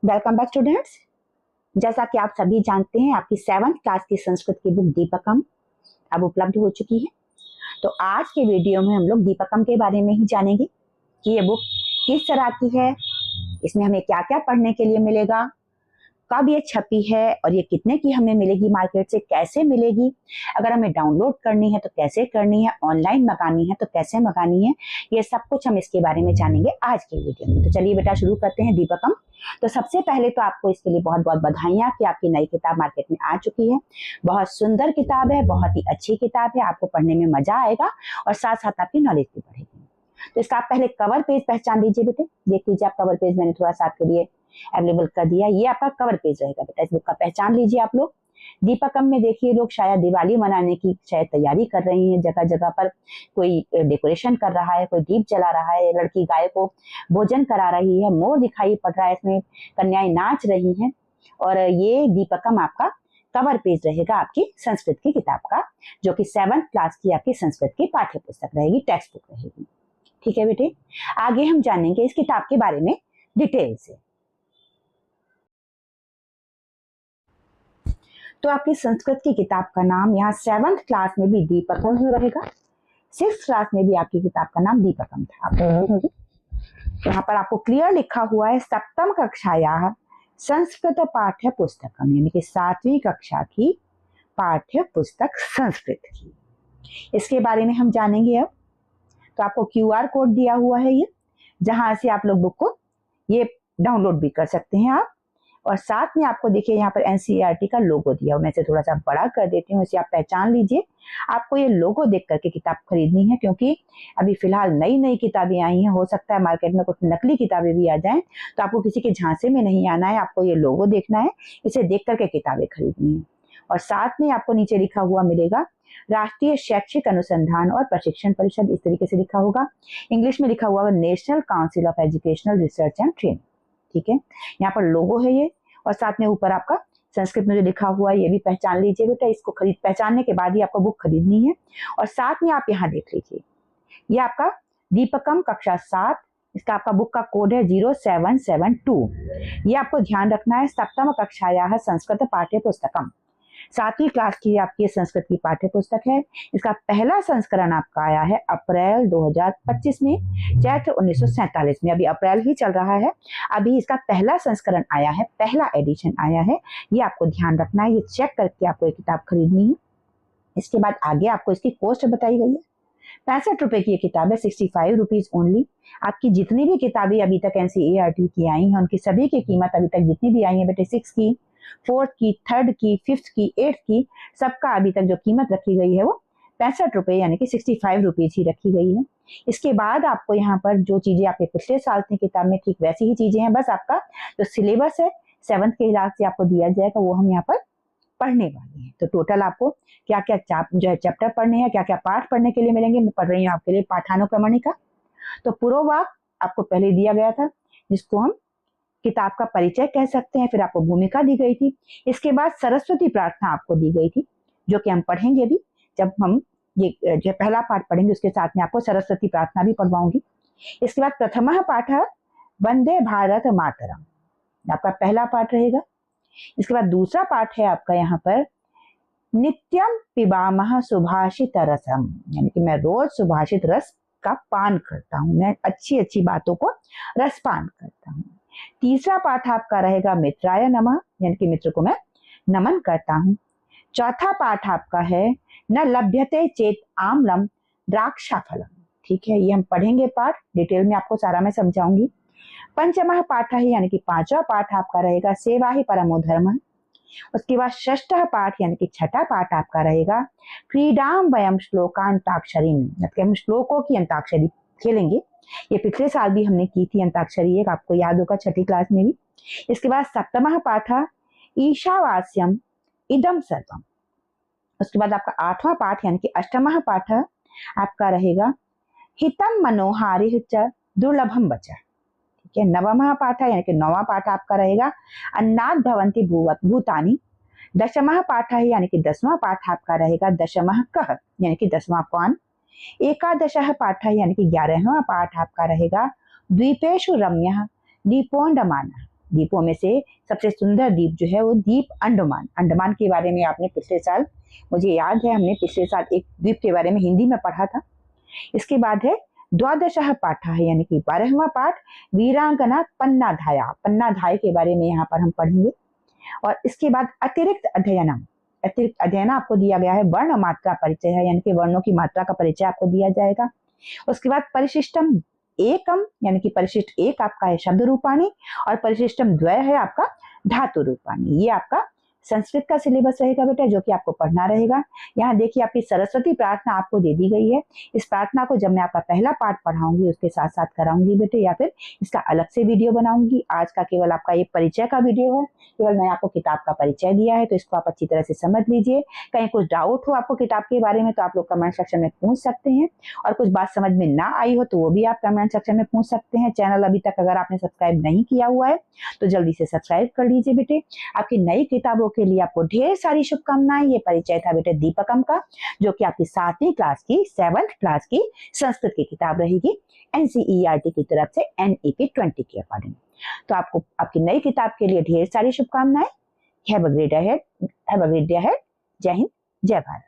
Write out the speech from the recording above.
Welcome back students. जैसा कि आप सभी जानते हैं, आपकी 7th क्लास की संस्कृत की बुक दीपकम अब उपलब्ध हो चुकी है। तो आज के वीडियो में हम लोग दीपकम के बारे में ही जानेंगे कि ये बुक किस तरह की है, इसमें हमें क्या क्या पढ़ने के लिए मिलेगा, कब ये छपी है और ये कितने की हमें मिलेगी, मार्केट से कैसे मिलेगी, अगर हमें डाउनलोड करनी है तो कैसे करनी है, ऑनलाइन मंगानी है तो कैसे मंगानी है, ये सब कुछ हम इसके बारे में जानेंगे आज के वीडियो में। तो चलिए बेटा शुरू करते हैं दीपकम। तो सबसे पहले तो आपको इसके लिए बहुत बहुत बधाइयाँ कि आपकी नई किताब मार्केट में आ चुकी है। बहुत सुंदर किताब है, बहुत ही अच्छी किताब है, आपको पढ़ने में मजा आएगा और साथ साथ आपकी नॉलेज भी बढ़ेगी। तो इसका आप पहले कवर पेज पहचान लीजिए बेटे, देख लीजिए आप कवर पेज मैंने थोड़ा सा आपके लिए अवेलेबल कर दिया। ये आपका कवर पेज रहेगा बेटा, इस बुक का पहचान लीजिए आप लोग। दीपकम में देखिए लोग शायद दिवाली मनाने की शायद तैयारी कर रही हैं, जगह जगह पर कोई डेकोरेशन कर रहा है, कोई दीप जला रहा है, लड़की गाय को भोजन करा रही है, मोर दिखाई पड़ रहा है, इसमें कन्याएं नाच रही हैं। और ये दीपकम आपका कवर पेज रहेगा आपकी संस्कृत की किताब का, जो कि 7th क्लास की आपकी संस्कृत की पाठ्य पुस्तक रहेगी, टेक्स्ट बुक रहेगी। ठीक है बेटे, आगे हम जानेंगे इस किताब के बारे में डिटेल से। तो आपकी संस्कृत की किताब का नाम यहाँ 7th क्लास में भी दीपकम ही रहेगा, 6th क्लास में भी आपकी किताब का नाम दीपकम था। यहाँ पर आपको क्लियर लिखा हुआ है सप्तम कक्षाया संस्कृत पाठ्य पुस्तकम, यानी कि 7वीं कक्षा की पाठ्य पुस्तक संस्कृत की। इसके बारे में हम जानेंगे अब। तो आपको QR कोड दिया हुआ है ये, जहां से आप लोग बुक को ये डाउनलोड भी कर सकते हैं आप। और साथ में आपको देखिए यहाँ पर NCERT का लोगो दिया हुआ, मैं इसे थोड़ा सा बड़ा कर देती हूँ, इसे आप पहचान लीजिए। आपको ये लोगो देख करके किताब खरीदनी है, क्योंकि अभी फिलहाल नई नई किताबें आई हैं, हो सकता है मार्केट में कुछ नकली किताबें भी आ जाएं, तो आपको किसी के झांसे में नहीं आना है, आपको ये लोगो देखना है, इसे देख करके किताबें खरीदनी है। और साथ में आपको नीचे लिखा हुआ मिलेगा राष्ट्रीय शैक्षिक अनुसंधान और प्रशिक्षण परिषद, इस तरीके से लिखा होगा। इंग्लिश में लिखा हुआ है national council of educational research and training. ठीक है, यहाँ पर लोगो है ये, और साथ में ऊपर आपका संस्कृत में जो लिखा हुआ है ये भी पहचान लीजिए बेटा। इसको पहचानने के बाद ही आपको बुक खरीदनी है। और साथ में आप यहाँ देख लीजिए, ये आपका दीपकम कक्षा 7, इसका आपका बुक का कोड है 0772। ये आपको ध्यान रखना है, सप्तम कक्षाया संस्कृत पाठ्य पुस्तकम, 7वीं क्लास की आपकी संस्कृत की पाठ्य पुस्तक है। इसका पहला संस्करण आपका आया है अप्रैल 2025 में, चैत्र 1947 में, अभी अप्रैल ही चल रहा है, अभी इसका पहला संस्करण आया है, पहला एडिशन आया है। ये आपको ध्यान रखना है, ये चेक करके आपको ये किताब खरीदनी है। इसके बाद आगे आपको इसकी कॉस्ट बताई गई है, 65 रुपए की ये किताब है, 65 रुपीज ओनली। आपकी जितनी भी किताबें अभी तक NCERT की आई हैं, उनकी सभी की कीमत अभी तक जितनी भी आई है बेटे, 6 की, 4th की, 3rd की, 5th की, 8th की, सबका अभी तक जो कीमत रखी गई है वो 65 रुपए यानी कि 65 रुपीज ही रखी गई है। इसके बाद आपको यहाँ पर जो चीजें आपके पिछले साल की किताब में ठीक वैसी ही चीजें हैं, बस आपका जो सिलेबस है 7th के हिसाब से आपको दिया जाएगा, वो हम यहाँ पर पढ़ने वाले हैं। तो टोटल आपको क्या क्या जो है चैप्टर पढ़ने हैं, क्या क्या पाठ पढ़ने के लिए मिलेंगे, मैं पढ़ रही हूँ आपके लिए पाठानुक्रमणिका। तो पूर्ववाक आपको पहले दिया गया था, जिसको हम किताब का परिचय कह सकते हैं, फिर आपको भूमिका दी गई थी। इसके बाद सरस्वती प्रार्थना आपको दी गई थी, जो कि हम पढ़ेंगे भी, जब हम ये जो पहला पाठ पढ़ेंगे उसके साथ में आपको सरस्वती प्रार्थना भी पढ़वाऊंगी। इसके बाद प्रथम पाठ वंदे भारत मातरम, आपका पहला पाठ रहेगा। इसके बाद दूसरा पाठ है आपका यहाँ पर नित्यम पिबामह सुभाषित रसम, यानी कि मैं रोज सुभाषित रस का पान करता हूँ, मैं अच्छी अच्छी बातों को रसपान करता हूँ। तीसरा पाठ आपका रहेगा मित्राय नमः, यानी कि मित्र को मैं नमन करता हूँ। चौथा पाठ आपका है न लभ्यते चेत आम्लम द्राक्षा फलम। ठीक है, ये हम पढ़ेंगे पाठ, डिटेल में आपको सारा मैं समझाऊंगी। पंचमः पाठ है, यानी कि 5वां पाठ आपका रहेगा सेवा ही परमो धर्म। उसके बाद षष्ठ पाठ यानी कि 6ठा पाठ आपका रहेगा क्रीडाम वयम श्लोकांताक्षरी, मतलब हम श्लोकों की अंताक्षरी खेलेंगे। ये पिछले साल भी हमने की थी अंताक्षरी, एक आपको याद होगा 6ठी क्लास में भी। इसके बाद 7वां पाठ ईशावास्यम इदम सर्वम। उसके बाद आपका 8वां पाठ यानी कि 8वां पाठ आपका रहेगा हितम मनोहारि च दुर्लभम वच। ठीक है, 9वां पाठ यानी कि 9वां पाठ आपका रहेगा अन्नाद भवंती भूतानी। 10वां पाठ है यानी कि 10वां पाठ आपका रहेगा दशमः कः, यानी कि 10वां कौन। 11 पाठ यानी कि 11वां पाठ आपका रहेगा द्वीपेषु रम्यः दीपोंडमानः। द्वीपों में से सबसे सुंदर द्वीप जो है वो द्वीप अंडमान। अंडमान के बारे में आपने पिछले साल, मुझे याद है हमने पिछले साल एक द्वीप के बारे में हिंदी में पढ़ा था। इसके बाद है द्वादशः पाठ है, यानी कि 12वां पाठ वीरांगना पन्नाधाया। पन्नाधाय के बारे में यहाँ पर हम पढ़ेंगे। और इसके बाद अतिरिक्त अध्ययनम, अतिरिक्त अध्ययन आपको दिया गया है। वर्ण मात्रा परिचय है, यानी कि वर्णों की मात्रा का परिचय आपको दिया जाएगा। उसके बाद परिशिष्टम एकम, यानी कि परिशिष्ट एक आपका है शब्द रूपाणी और परिशिष्टम द्वय है आपका धातु रूपाणी। ये आपका संस्कृत का सिलेबस रहेगा बेटा, जो कि आपको पढ़ना रहेगा। यहाँ देखिए आपकी सरस्वती प्रार्थना आपको दे दी गई है। इस प्रार्थना को जब मैं आपका पहला पाठ पढ़ाऊंगी उसके साथ साथ कराऊंगी बेटे, या फिर इसका अलग से वीडियो बनाऊंगी। आज का केवल आपका ये परिचय का वीडियो है, केवल मैं आपको किताब का परिचय दिया है, तो इसको आप अच्छी तरह से समझ लीजिए। कहीं कुछ डाउट हो आपको किताब के बारे में तो आप लोग कमेंट सेक्शन में पूछ सकते हैं, और कुछ बात समझ में ना आई हो तो वो भी आप कमेंट सेक्शन में पूछ सकते हैं। चैनल अभी तक अगर आपने सब्सक्राइब नहीं किया हुआ है तो जल्दी से सब्सक्राइब कर लीजिए बेटे। आपकी नई किताबों के लिए आपको ढेर सारी शुभकामनाएं। ये परिचय था बेटे दीपकम का, जो कि आपकी 7वीं क्लास की 7th क्लास की संस्कृत की किताब रहेगी NCERT की तरफ से NEP 20 के अकॉर्डिंग। तो आपको आपकी नई किताब के लिए ढेर सारी शुभकामनाएं। Have a great day ahead. जय हिंद, जय भारत।